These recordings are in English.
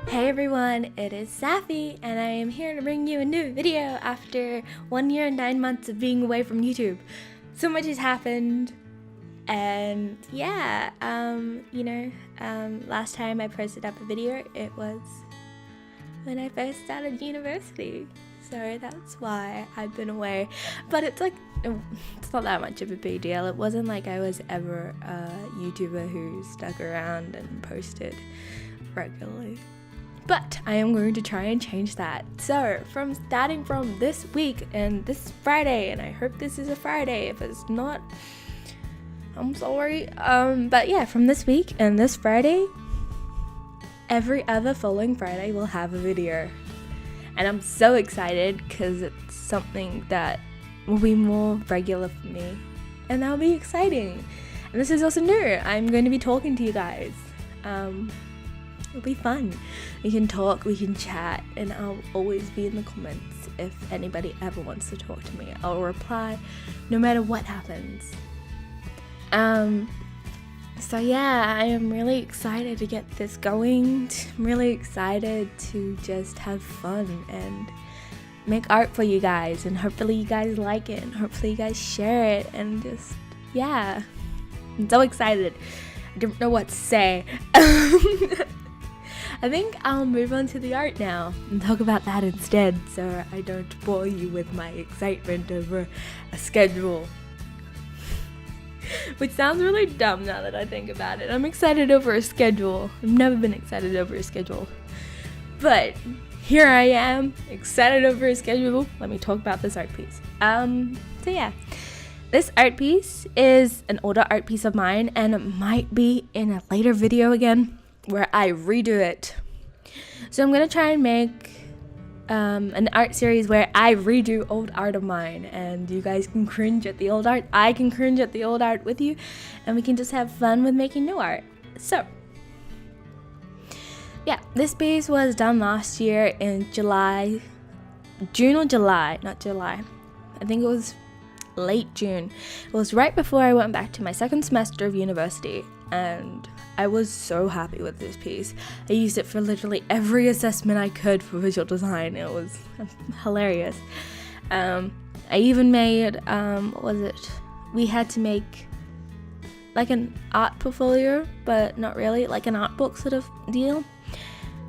Hey everyone, it is Sapphie, and I am here to bring you a new video after 1 year and 9 months of being away from YouTube. So much has happened, and yeah, last time I posted up a video, it was when I first started university. So that's why I've been away, but it's not that much of a big deal. It wasn't like I was ever a YouTuber who stuck around and posted regularly. But I am going to try and change that. So starting from this week and this Friday, and I hope this is a Friday. If it's not, I'm sorry. But yeah, from this week and this Friday, every other following Friday will have a video. And I'm so excited because it's something that will be more regular for me. And that'll be exciting. And this is also new. I'm going to be talking to you guys. It'll be fun. We can talk, we can chat, and I'll always be in the comments if anybody ever wants to talk to me. I'll reply no matter what happens. So yeah, I am really excited to get this going. I'm really excited to just have fun and make art for you guys, and hopefully you guys like it, and hopefully you guys share it, and just, yeah. I'm so excited. I don't know what to say. I think I'll move on to the art now and talk about that instead, so I don't bore you with my excitement over a schedule. Which sounds really dumb now that I think about it. I'm excited over a schedule. I've never been excited over a schedule. But here I am, excited over a schedule. Let me talk about this art piece. So yeah. This art piece is an older art piece of mine, and it might be in a later video again where I redo it. So I'm gonna try and make an art series where I redo old art of mine, and you guys can cringe at the old art, I can cringe at the old art with you, and we can just have fun with making new art. So yeah, this piece was done last year in June or July, not July. I think it was late June. It was right before I went back to my second semester of university, and I was so happy with this piece. I used it for literally every assessment I could for visual design. It was hilarious. I even made, we had to make like an art portfolio, but not really, like an art book sort of deal.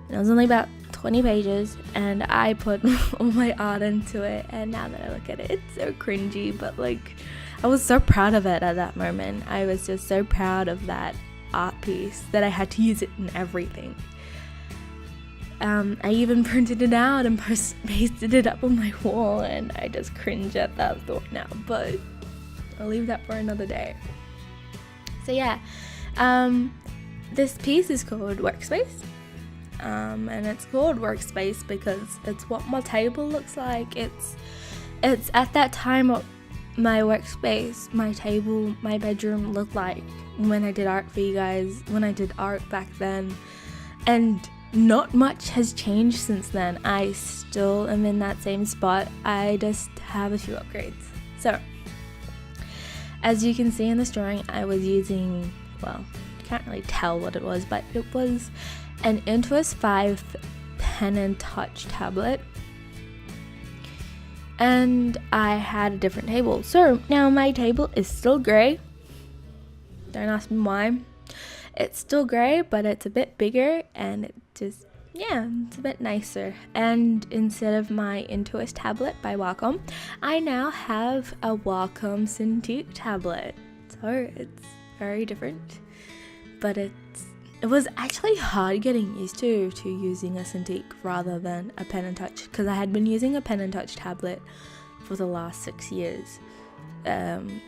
And it was only about 20 pages, and I put all my art into it, and now that I look at it, it's so cringy, but like, I was so proud of it at that moment. I was just so proud of that art piece that I had to use it in everything. I even printed it out and pasted it up on my wall, and I just cringe at that thought now, but I'll leave that for another day. So yeah, this piece is called Workspace. And it's called Workspace because it's what my table looks like. It's at that time what my workspace, my table, my bedroom looked like when I did art for you guys, when I did art back then. And not much has changed since then. I still am in that same spot. I just have a few upgrades. So, as you can see in this drawing, I was using, well, you can't really tell what it was, but it was an Intuos 5 pen and touch tablet, and I had a different table. So now my table is still grey. Don't ask me why. It's still grey, but it's a bit bigger, and it just, yeah, it's a bit nicer. And instead of my Intuos tablet by Wacom, I now have a Wacom Cintiq tablet. So it's very different, but it was actually hard getting used to using a Cintiq rather than a pen and touch, because I had been using a pen and touch tablet for the last 6 years.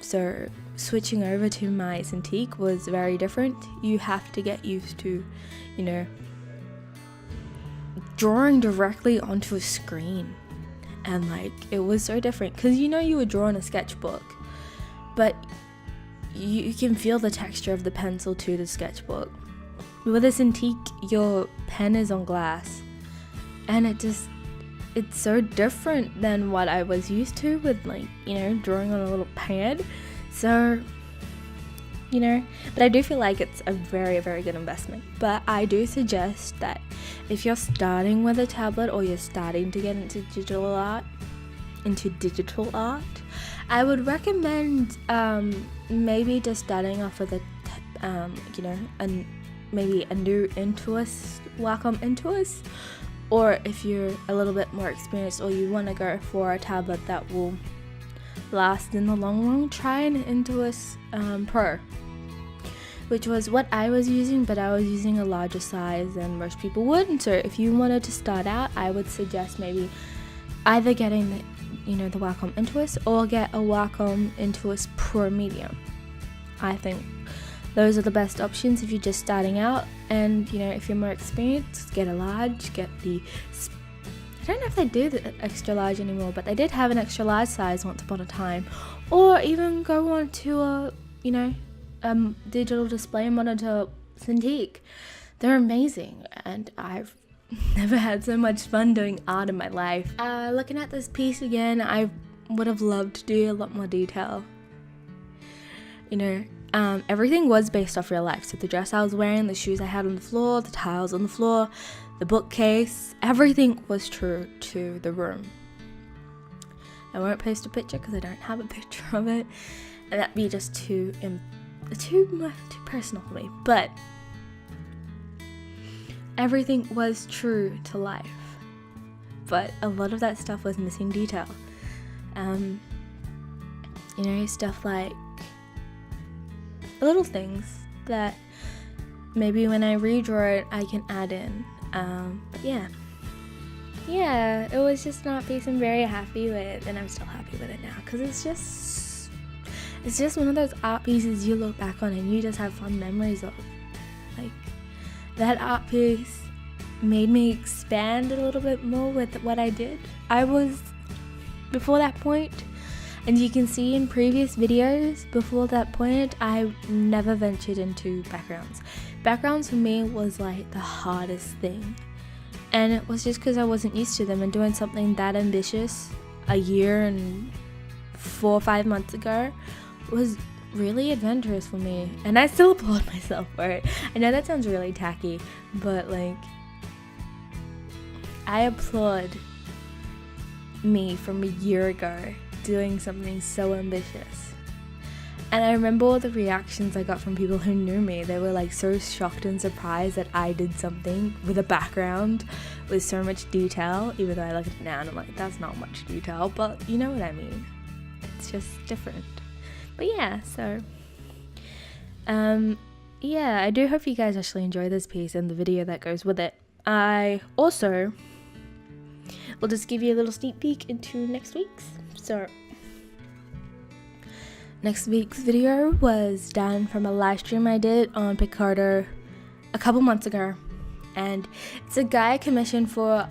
So switching over to my Cintiq was very different. You have to get used to, drawing directly onto a screen, and like, it was so different because you would draw in a sketchbook, but you can feel the texture of the pencil to the sketchbook. With a Cintiq, your pen is on glass, and it's so different than what I was used to with, like, drawing on a little pad. So you know, but I do feel like it's a very, very good investment. But I do suggest that if you're starting with a tablet or you're starting to get into digital art, I would recommend maybe just starting off with maybe a new Intuos, Wacom Intuos, or if you're a little bit more experienced or you want to go for a tablet that will last in the long run, try an Intuos Pro, which was what I was using, but I was using a larger size than most people would. And so if you wanted to start out, I would suggest maybe either getting the Wacom Intuos or get a Wacom Intuos Pro Medium. I think those are the best options if you're just starting out. And if you're more experienced, get a large, get the, I don't know if they do the extra large anymore, but they did have an extra large size once upon a time. Or even go on to a digital display monitor Cintiq. They're amazing, and I've never had so much fun doing art in my life. Looking at this piece again, I would have loved to do a lot more detail. Everything was based off real life. So the dress I was wearing, the shoes I had on the floor, the tiles on the floor, the bookcase, everything was true to the room. I won't post a picture because I don't have a picture of it, and that'd be just too personal for me. But everything was true to life, but a lot of that stuff was missing detail. Stuff like little things that maybe when I redraw it I can add in. But it was just an art piece I'm very happy with, and I'm still happy with it now because it's just one of those art pieces you look back on and you just have fond memories of. Like, that art piece made me expand a little bit more with what I did. I was, before that point, and you can see in previous videos, before that point, I never ventured into backgrounds. Backgrounds for me was like the hardest thing. And it was just because I wasn't used to them, and doing something that ambitious a year and 4 or 5 months ago was really adventurous for me, and I still applaud myself for it. I know that sounds really tacky, but I applaud me from a year ago doing something so ambitious. And I remember all the reactions I got from people who knew me. They were so shocked and surprised that I did something with a background with so much detail, even though I look at it now and I'm like, that's not much detail, but you know what I mean. It's just different. But I do hope you guys actually enjoy this piece and the video that goes with it. I also will just give you a little sneak peek into next week's. So next week's video was done from a live stream I did on Picardo a couple months ago, and it's a guy I commissioned for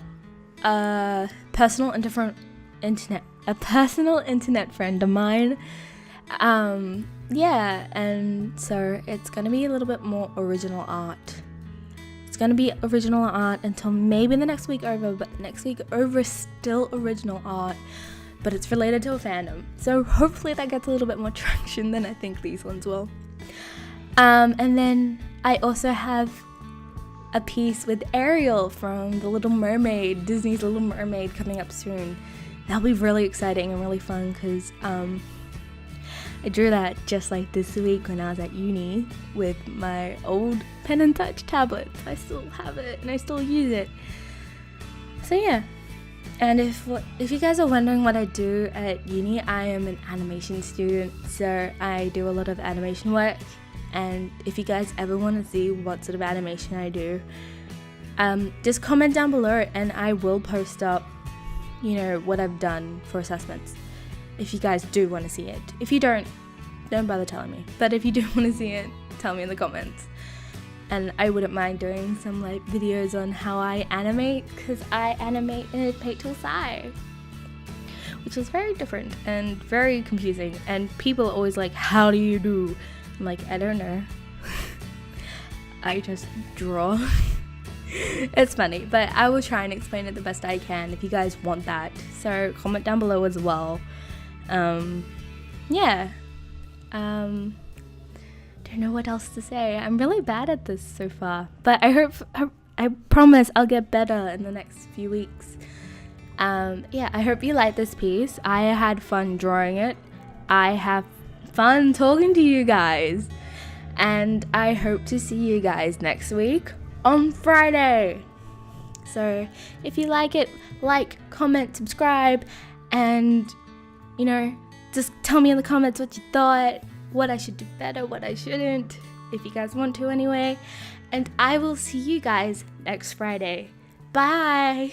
a personal internet friend of mine. And so it's gonna be a little bit more original art. It's gonna be original art until maybe the next week over, but the next week over is still original art, but it's related to a fandom. So hopefully that gets a little bit more traction than I think these ones will. And then I also have a piece with Ariel from The Little Mermaid, Disney's Little Mermaid, coming up soon. That'll be really exciting and really fun because I drew that just like this week when I was at uni with my old pen and touch tablets. I still have it and I still use it. So yeah. And if you guys are wondering what I do at uni, I am an animation student, so I do a lot of animation work. And if you guys ever want to see what sort of animation I do, just comment down below and I will post up, what I've done for assessments. If you guys do want to see it. If you don't bother telling me. But if you do want to see it, tell me in the comments. And I wouldn't mind doing some videos on how I animate, because I animate in a paint tool Sai, which is very different and very confusing. And people are always like, how do you do? I'm like, I don't know. I just draw. It's funny, but I will try and explain it the best I can if you guys want that. So comment down below as well. don't know what else to say. I'm really bad at this so far, but I promise I'll get better in the next few weeks. Yeah, I hope you like this piece. I had fun drawing it. I have fun talking to you guys. And I hope to see you guys next week on Friday. So if you like it, like, comment, subscribe, and, you know, just tell me in the comments what you thought, what I should do better, what I shouldn't, if you guys want to anyway. And I will see you guys next Friday. Bye!